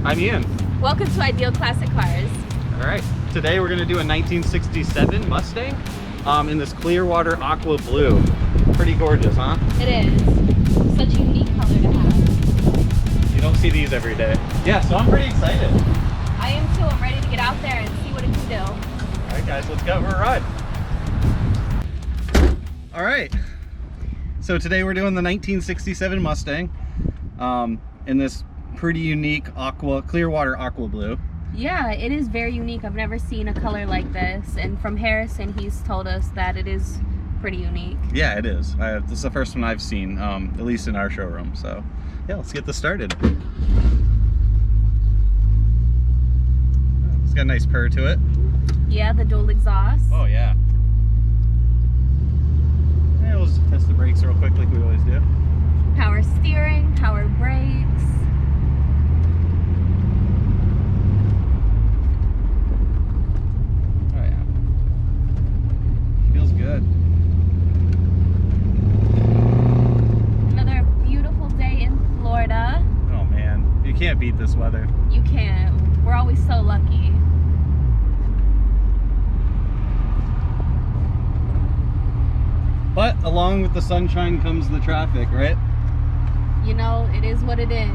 I'm Ian. Welcome to Ideal Classic Cars. All right, today we're gonna do a 1967 Mustang in this Clearwater Aqua Blue. Pretty gorgeous, huh? It is. Such a unique color to have. You don't see these every day. Yeah, so I'm pretty excited. I am too. I'm ready to get out there and see what it can do. All right, guys, let's go for a ride. All right, so today we're doing the 1967 Mustang in this pretty unique Clearwater Aqua Blue. Yeah, it is very unique. I've never seen a color like this, and from Harrison, he's told us that it is pretty unique. Yeah, it is. This is the first one I've seen, at least in our showroom. So, yeah, let's get this started. It's got a nice purr to it. Yeah, the dual exhaust. Oh, yeah. Yeah, we'll just test the brakes real quick like we always do. Power steering, power brakes. Oh, yeah. Feels good. Another beautiful day in Florida. Oh, man. You can't beat this weather. You can't. We're always so lucky. But along with the sunshine comes the traffic, right? You know, it is what it is.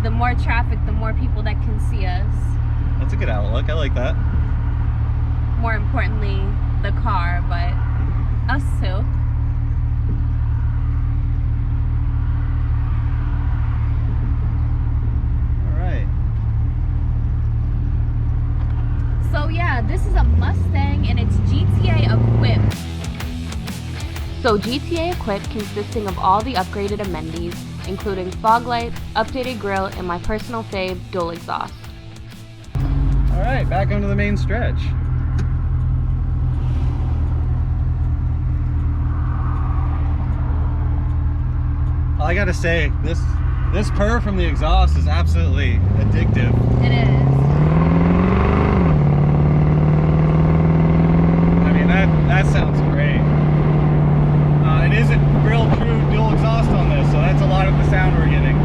The more traffic, the more people that can see us. That's a good outlook. I like that. More importantly, the car, but us too. So yeah, this is a Mustang and it's GTA equipped. So GTA equipped consisting of all the upgraded amenities, including fog lights, updated grille, and my personal fave, dual exhaust. Alright, back onto the main stretch. I gotta say, this purr from the exhaust is absolutely addictive. It is. That sounds great. It isn't real true dual exhaust on this, so that's a lot of the sound we're getting.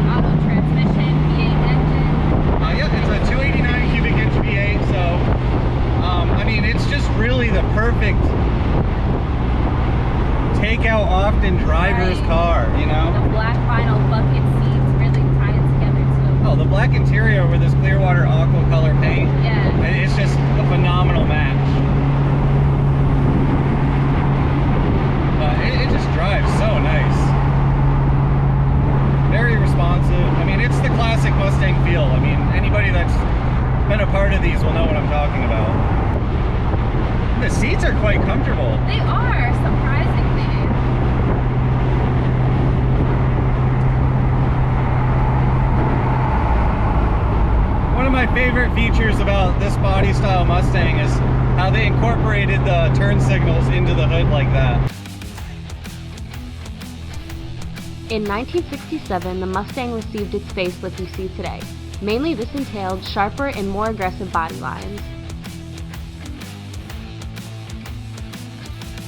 Auto transmission, V8 engine. Yeah, it's a 289 cubic inch V8, so I mean, it's just really the perfect takeout often driver's car, you know? The black vinyl bucket seats really tie it together too. Oh, the black interior with this Clearwater Aqua color paint. Yeah. It's just a phenomenal match. It just drives so nice. Very responsive. I mean, it's the classic Mustang feel. I mean, anybody that's been a part of these will know what I'm talking about. The seats are quite comfortable. They are, surprisingly. One of my favorite features about this body style Mustang is how they incorporated the turn signals into the hood like that. In 1967, the Mustang received its facelift you see today. Mainly this entailed sharper and more aggressive body lines.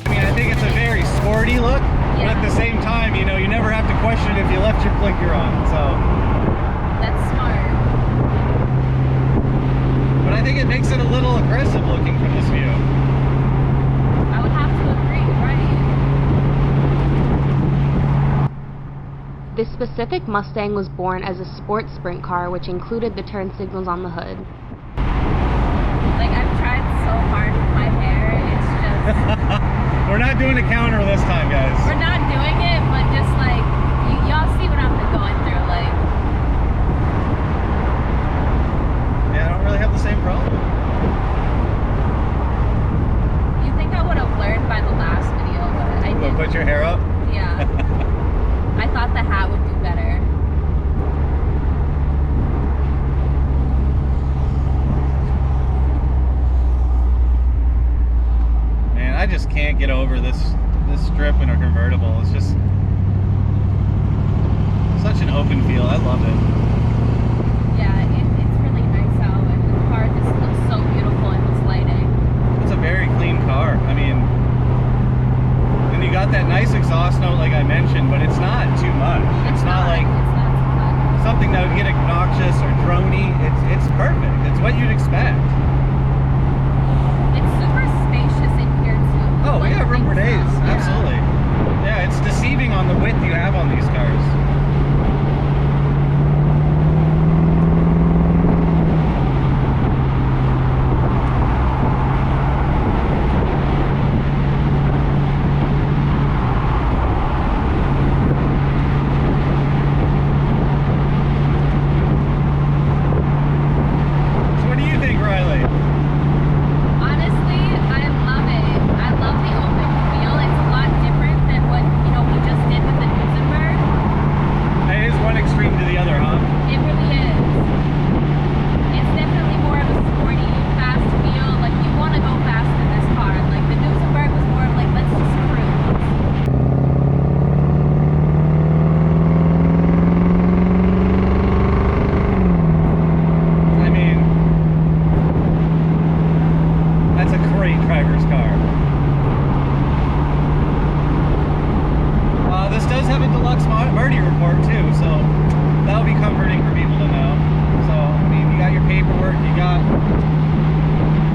I mean, I think it's a very sporty look, but at the same time, you know, you never have to question if you left your blinker on, so. That's smart. But I think it makes it a little aggressive looking from this view. I would have to agree, right? This specific Mustang was born as a sports sprint car, which included the turn signals on the hood. Like, I've tried so hard with my hair, it's just... We're not doing a counter this time, guys. We're not doing it, but just like, y'all see what I'm going through, like... Yeah, I don't really have the same problem. You think I would have learned by the last video, but I didn't. Put your hair up? Yeah. I thought the hat would do better. Man, I just can't get over this strip in a convertible. It's just such an open feel. I love it. Yeah, it's really nice out, and the car just looks so beautiful in this lighting. It's a very clean car. I mean, and you got that nice get obnoxious or droney. It's perfect. It's what you'd expect. It's super spacious in here too. Oh, we have room for days. Yeah. Absolutely. Yeah, it's deceiving on the width you have on these cars. This does have a Deluxe Marti report too, so that'll be comforting for people to know. So, I mean, you got your paperwork, you got,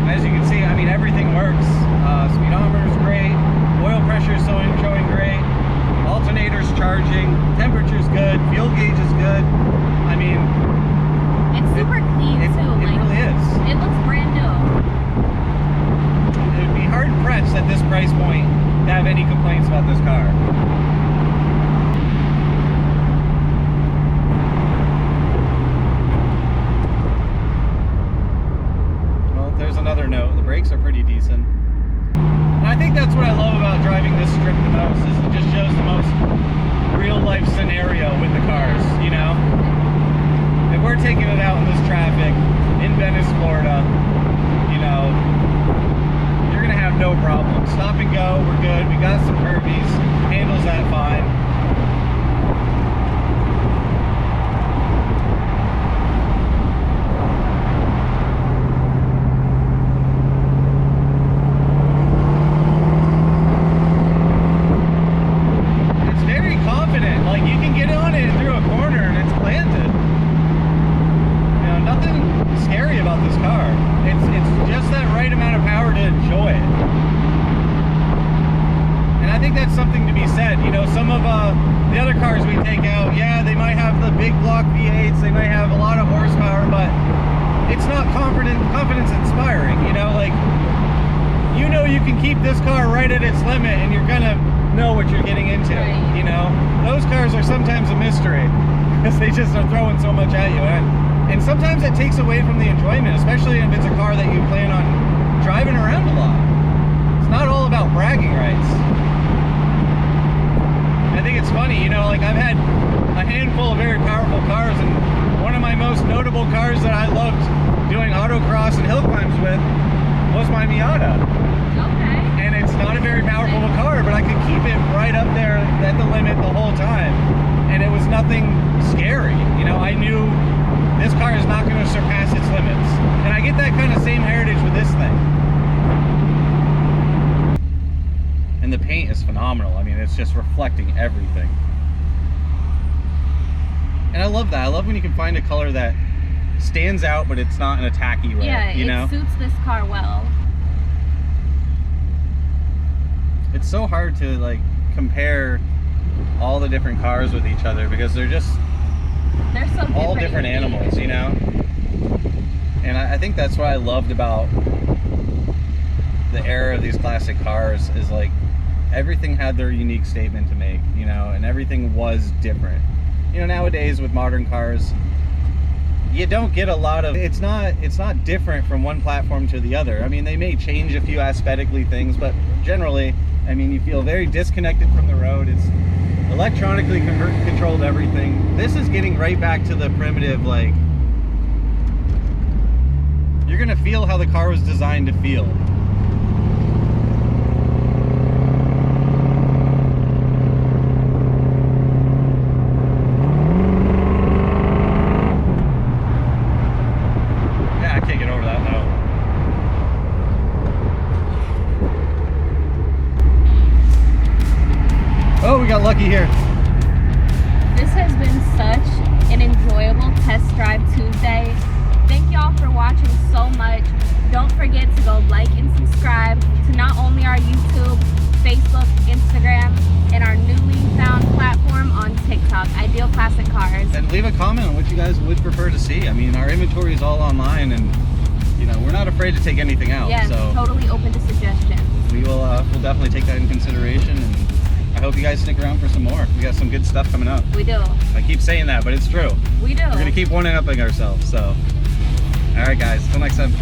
as you can see, I mean, everything works. Speedometer's great, oil pressure's showing great, alternator's charging, temperature's good, fuel gauge is good. I mean, it's super clean too. It really is. It looks brand new. It would be hard pressed at this price point to have any complaints about this car. Another note, the brakes are pretty decent. And I think that's what I love about driving this strip the most, is it just shows the most real life scenario with the cars, you know? If we're taking it out in this traffic in Venice, Florida, you know, you're gonna have no problem. Stop and go, we're good. We got some curvies, handles that fine. That's something to be said. You know, some of the other cars we take out, yeah, they might have the big block V8s, they might have a lot of horsepower, but it's not confidence inspiring. You know, like, you know, you can keep this car right at its limit and you're gonna know what you're getting into. Right. You know, those cars are sometimes a mystery because they just are throwing so much at you, and sometimes it takes away from the enjoyment, especially if it's a car that you plan on driving around a lot. It's not all about bragging rights. I think it's funny, you know, like I've had a handful of very powerful cars, and one of my most notable cars that I loved doing autocross and hill climbs with was my Miata. Okay. And it's not a very powerful car, but I could keep it right up there at the limit the whole time. And it was nothing scary. You know, I knew this car is not going to surpass its limits. And I get that kind of same heritage with this thing. And the paint is phenomenal. I mean, it's just reflecting everything. And I love that. I love when you can find a color that stands out, but it's not an tacky red. Yeah, you know? It suits this car well. It's so hard to like compare all the different cars with each other because they're so all different animals, you know? And I think that's what I loved about the era of these classic cars is like everything had their unique statement to make, you know, and everything was different. You know, nowadays with modern cars, you don't get a lot of, it's not different from one platform to the other. I mean, they may change a few aesthetically things, but generally, I mean, you feel very disconnected from the road. It's electronically controlled everything. This is getting right back to the primitive, like, you're gonna feel how the car was designed to feel. Oh, we got lucky here. This has been such an enjoyable test ideal classic cars. And leave a comment on what you guys would prefer to see. I mean, our inventory is all online, and you know, we're not afraid to take anything out. Yes, so totally open to suggestions. we'll definitely take that in consideration, and I hope you guys stick around for some more. We got some good stuff coming up. We do. I keep saying that, but it's true. We do. We're gonna keep one-upping ourselves. So, all right, guys. Till next time.